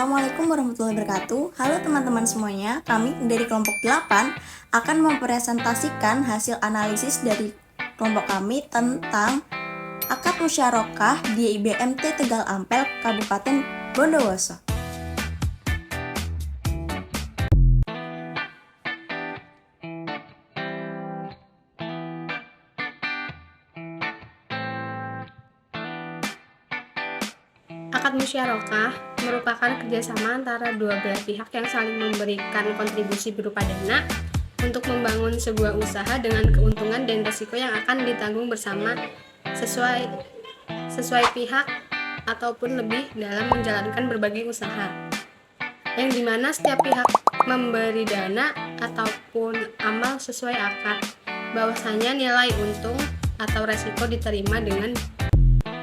Assalamualaikum warahmatullahi wabarakatuh. Halo teman-teman semuanya, kami dari kelompok 8 akan mempresentasikan hasil analisis dari kelompok kami tentang akad musyarakah di BMT Tegal Ampel, Kabupaten Bondowoso. Akad musyarakah merupakan kerjasama antara dua belah pihak yang saling memberikan kontribusi berupa dana untuk membangun sebuah usaha dengan keuntungan dan risiko yang akan ditanggung bersama sesuai pihak ataupun lebih dalam menjalankan berbagai usaha, yang dimana setiap pihak memberi dana ataupun amal sesuai akad, bahwasanya nilai untung atau risiko diterima dengan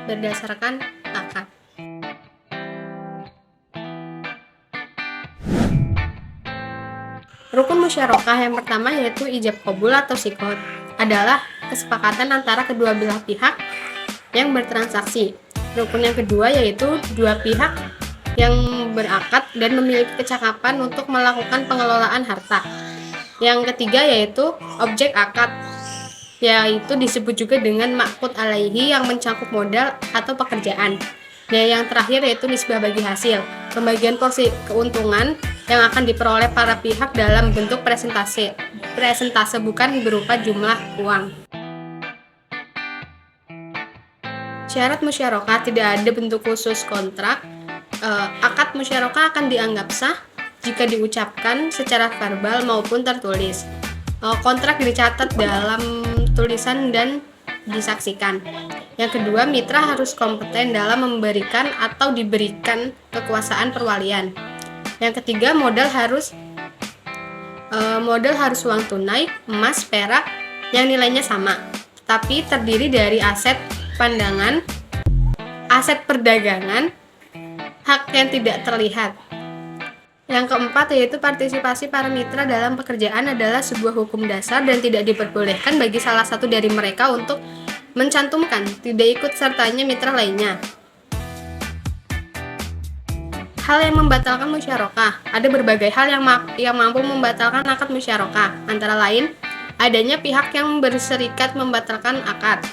berdasarkan akad. Rukun musyarakah yang pertama yaitu ijab qabul atau siqat, adalah kesepakatan antara kedua belah pihak yang bertransaksi. Rukun yang kedua yaitu dua pihak yang berakad dan memiliki kecakapan untuk melakukan pengelolaan harta. Yang ketiga yaitu objek akad, yaitu disebut juga dengan ma'qud alaihi yang mencakup modal atau pekerjaan. Dan yang terakhir yaitu nisbah bagi hasil, pembagian porsi keuntungan yang akan diperoleh para pihak dalam bentuk presentase bukan berupa jumlah uang. Syarat musyarakah tidak ada bentuk khusus kontrak. Akad musyarakah akan dianggap sah jika diucapkan secara verbal maupun tertulis. Kontrak dicatat dalam tulisan dan disaksikan. Yang kedua, mitra harus kompeten dalam memberikan atau diberikan kekuasaan perwalian. Yang ketiga, modal harus uang tunai, emas, perak yang nilainya sama, tapi terdiri dari aset pandangan, aset perdagangan, hak yang tidak terlihat. Yang keempat yaitu partisipasi para mitra dalam pekerjaan adalah sebuah hukum dasar dan tidak diperbolehkan bagi salah satu dari mereka untuk mencantumkan tidak ikut sertanya mitra lainnya. Hal yang membatalkan musyarakah. Ada berbagai hal yang mampu membatalkan akad musyarakah. Antara lain, adanya pihak yang berserikat membatalkan akad.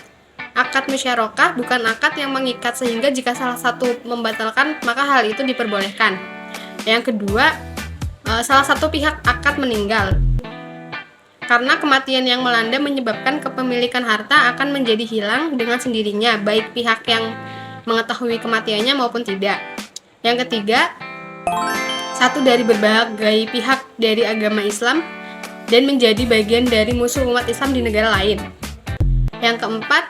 Akad musyarakah bukan akad yang mengikat sehingga jika salah satu membatalkan maka hal itu diperbolehkan. Yang kedua, salah satu pihak akad meninggal. Karena kematian yang melanda menyebabkan kepemilikan harta akan menjadi hilang dengan sendirinya, baik pihak yang mengetahui kematiannya maupun tidak. Yang ketiga, satu dari berbagai pihak dari agama Islam dan menjadi bagian dari musuh umat Islam di negara lain. Yang keempat,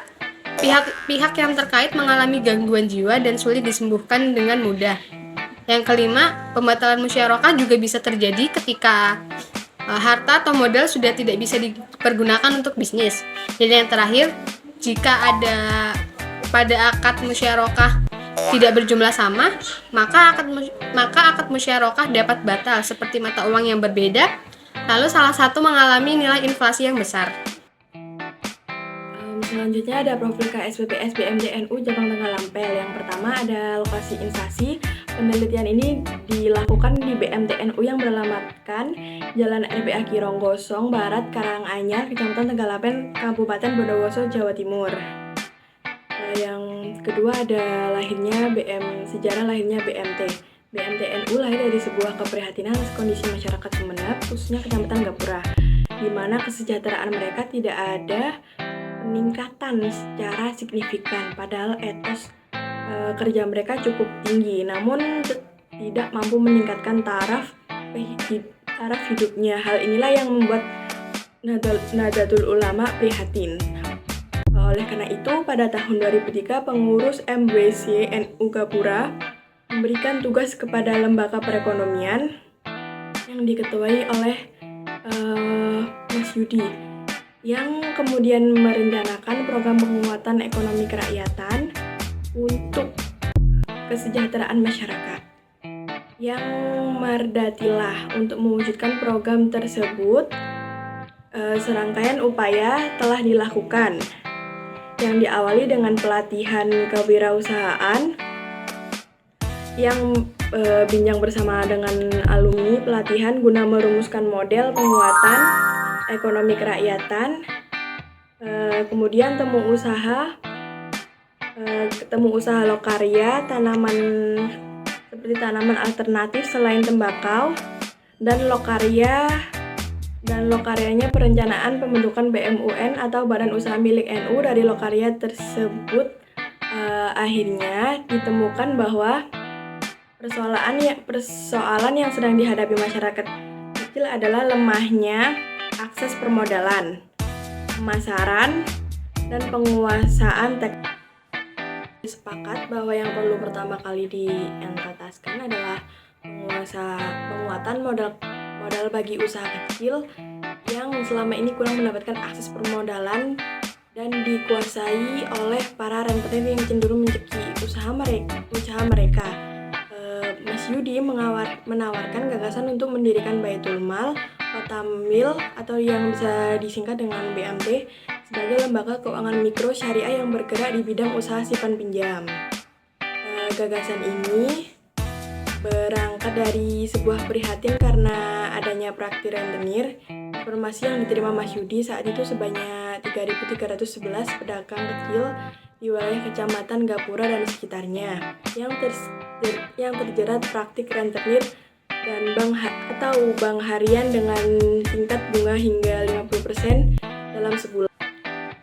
pihak yang terkait mengalami gangguan jiwa dan sulit disembuhkan dengan mudah. Yang kelima, pembatalan musyarakah juga bisa terjadi ketika harta atau modal sudah tidak bisa dipergunakan untuk bisnis. Dan yang terakhir, jika ada pada akad musyarakah tidak berjumlah sama, maka akad musyarakah dapat batal seperti mata uang yang berbeda, lalu salah satu mengalami nilai inflasi yang besar. Selanjutnya ada profil KSPPS BMTNU Cabang Tegal Ampel. Yang pertama ada lokasi instasi. Penelitian ini dilakukan di BMTNU yang beralamatkan Jalan RPA Kirong Gosong Barat, Karanganyar, Kecamatan Tegal Ampel, Kabupaten Bondowoso, Jawa Timur. Yang kedua ada sejarah lahirnya BMT. BMTNU lahir dari sebuah keprihatinan atas kondisi masyarakat Sumeneb, khususnya Kecamatan Gapura, di mana kesejahteraan mereka tidak ada peningkatan secara signifikan, padahal etos kerja mereka cukup tinggi, namun tidak mampu meningkatkan taraf hidupnya. Hal inilah yang membuat Nahdlatul Ulama prihatin. Oleh karena itu, pada tahun 2003 pengurus MWC NU Gapura memberikan tugas kepada Lembaga Perekonomian yang diketuai oleh Mas Yudi, yang kemudian merencanakan program penguatan ekonomi kerakyatan untuk kesejahteraan masyarakat. Yang merdatilah untuk mewujudkan program tersebut, serangkaian upaya telah dilakukan yang diawali dengan pelatihan kewirausahaan yang bincang bersama dengan alumni pelatihan guna merumuskan model penguatan ekonomi kerakyatan. Kemudian temu usaha lokarya, seperti tanaman alternatif selain tembakau, dan lokaryanya perencanaan pembentukan BMUN atau badan usaha milik NU. Dari lokarya tersebut akhirnya ditemukan bahwa persoalan yang sedang dihadapi masyarakat kecil adalah lemahnya akses permodalan, pemasaran, dan penguasaan teknologi. Sepakat bahwa yang perlu pertama kali dientaskan adalah penguatan modal bagi usaha kecil yang selama ini kurang mendapatkan akses permodalan dan dikuasai oleh para rentenir yang cenderung mencekik usaha mereka. Mas Yudi menawarkan gagasan untuk mendirikan Baitul Mal Watamil atau yang bisa disingkat dengan BMT sebagai lembaga keuangan mikro syariah yang bergerak di bidang usaha simpan pinjam. Gagasan ini berangkat dari sebuah prihatin karena adanya praktik rentenir. Informasi yang diterima Mas Yudi saat itu sebanyak 3.311 pedagang kecil di wilayah Kecamatan Gapura dan sekitarnya yang terjerat praktik rentenir dan bank harian dengan tingkat bunga hingga 50% dalam sebulan.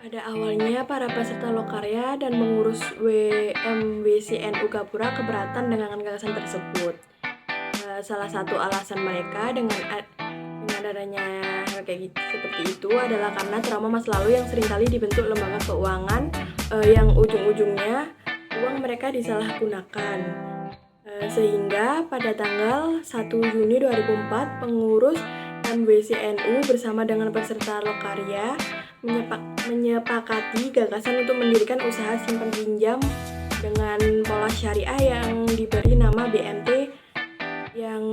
Pada awalnya, para peserta lokarya dan pengurus WMWCNU Gapura keberatan dengan gagasan tersebut. Salah satu alasan mereka dengan adanya hal kayak gitu seperti itu adalah karena trauma masa lalu yang seringkali dibentuk lembaga keuangan yang ujung-ujungnya uang mereka disalahgunakan. Sehingga pada tanggal 1 Juni 2004, pengurus MWCNU bersama dengan peserta lokarya menyepakati gagasan untuk mendirikan usaha simpan pinjam dengan pola syariah yang diberi nama BMT yang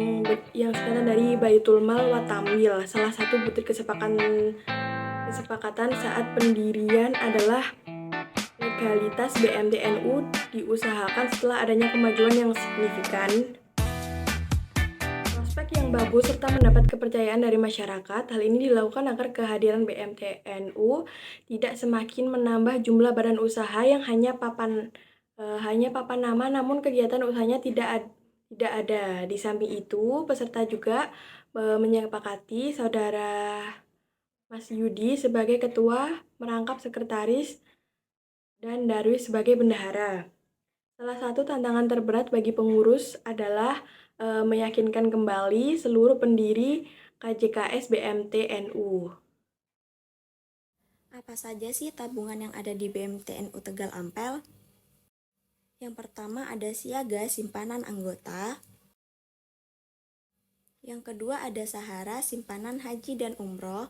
singkatan dari Baitul Mal Watamil. Salah satu butir kesepakatan saat pendirian adalah legalitas BMTNU diusahakan setelah adanya kemajuan yang signifikan, prospek yang bagus, serta mendapat kepercayaan dari masyarakat. Hal ini dilakukan agar kehadiran BMTNU tidak semakin menambah jumlah badan usaha yang hanya papan nama, namun kegiatan usahanya tidak ada. Di samping itu, peserta juga menyepakati saudara Mas Yudi sebagai ketua, merangkap sekretaris, dan Darwis sebagai bendahara. Salah satu tantangan terberat bagi pengurus adalah meyakinkan kembali seluruh pendiri KJKS BMTNU. Apa saja sih tabungan yang ada di BMTNU Tegal Ampel? Yang pertama ada siaga simpanan anggota. Yang kedua ada sahara simpanan haji dan umroh.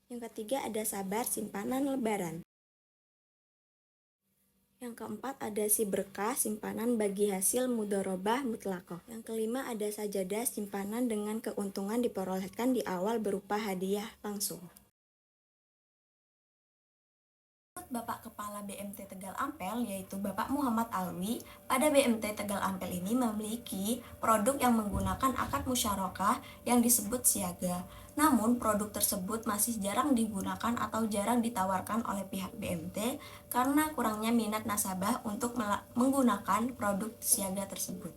Yang ketiga ada sabar simpanan lebaran. Yang keempat ada si berkah simpanan bagi hasil mudharabah mutlaqah. Yang kelima ada sajadah simpanan dengan keuntungan diperolehkan di awal berupa hadiah langsung. Bapak Kepala BMT Tegal Ampel yaitu Bapak Muhammad Alwi, pada BMT Tegal Ampel ini memiliki produk yang menggunakan akad musyarakah yang disebut siaga. Namun produk tersebut masih jarang digunakan atau jarang ditawarkan oleh pihak BMT karena kurangnya minat nasabah untuk menggunakan produk siaga tersebut.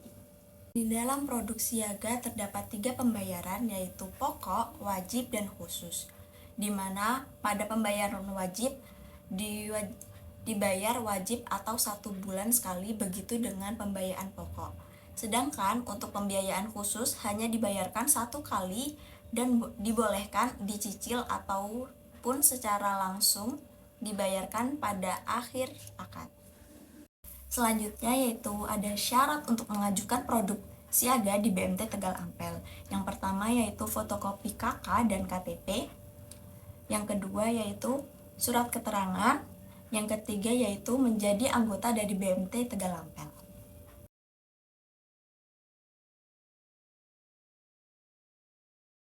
Di dalam produk siaga terdapat 3 pembayaran yaitu pokok, wajib, dan khusus. Di mana pada pembayaran wajib dibayar wajib atau 1 bulan sekali, begitu dengan pembayaran pokok. Sedangkan untuk pembiayaan khusus hanya dibayarkan 1 kali dan dibolehkan dicicil ataupun secara langsung dibayarkan pada akhir akad. Selanjutnya yaitu ada syarat untuk mengajukan produk siaga di BMT Tegal Ampel. Yang pertama yaitu fotokopi KK dan KTP. Yang kedua yaitu surat keterangan. Yang ketiga yaitu menjadi anggota dari BMT Tegal Ampel.